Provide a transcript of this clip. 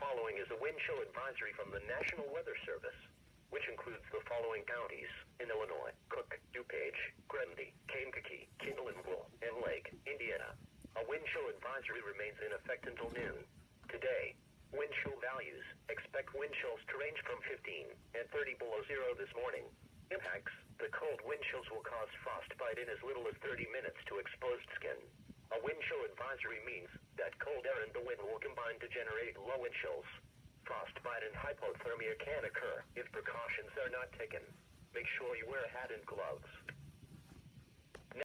following is a wind chill advisory from the National Weather Service, which includes the following counties in Illinois: Cook, DuPage, Grundy, Kankakee, Kindle and Wool, and Lake, Indiana. A wind chill advisory remains in effect until noon. Today, wind chill values: expect wind chills to range from 15 and 30 below zero this morning. Impacts: the cold wind chills will cause frostbite in as little as 30 minutes to exposed skin. A wind chill advisory means that cold air and the wind will combine to generate low wind chills. Frostbite and hypothermia can occur if precautions are not taken. Make sure you wear a hat and gloves.